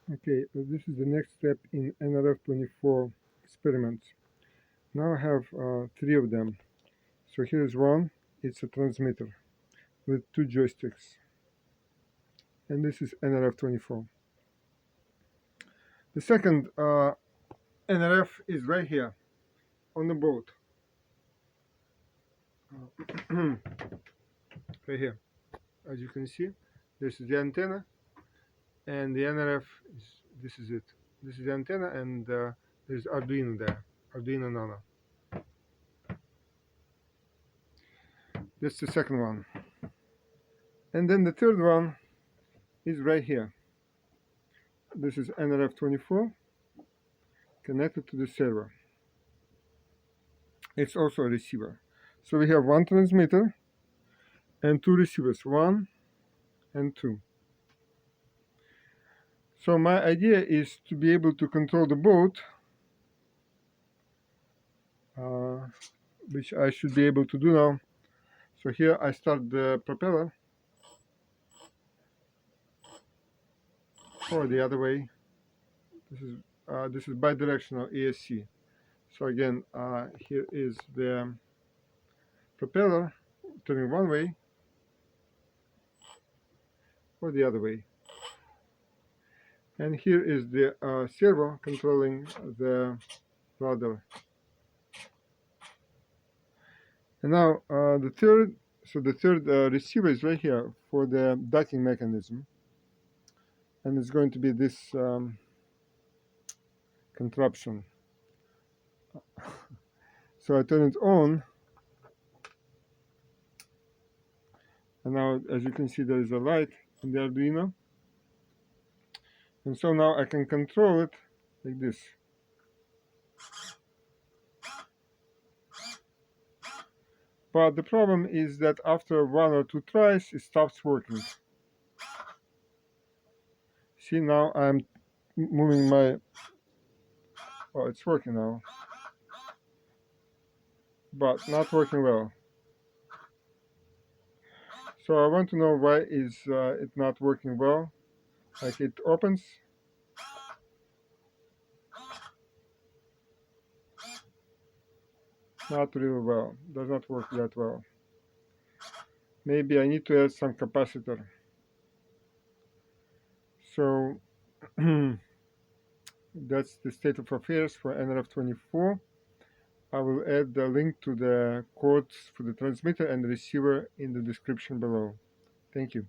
Okay, this is the next step in nRF24 experiments. Now I have three of them. So here's one. It's a transmitter with two joysticks. And this is nRF24. The second nRF is right here on the boat. Right here. As you can see, this is the antenna. And the nRF this is it. This is the antenna, and there's Arduino there, Arduino Nano. That's the second one. And then the third one is right here. This is nRF24 connected to the servo. It's also a receiver. So we have one transmitter and two receivers, 1 and 2. So my idea is to be able to control the boat, which I should be able to do now. So here I start the propeller, or the other way. This is bidirectional ESC. So again, here is the propeller turning one way or the other way. And here is the servo controlling the rudder. And now the third receiver is right here for the docking mechanism. And it's going to be this contraption. So I turn it on. And now, as you can see, there is a light in the Arduino. And so now I can control it like this. But the problem is that after one or two tries, it stops working. See, now I'm moving my... Oh, it's working now. But not working well. So I want to know why is it not working well. Like it opens. Not really well. Does not work that well. Maybe I need to add some capacitor. So that's the state of affairs for nRF24. I will add the link to the codes for the transmitter and the receiver in the description below. Thank you.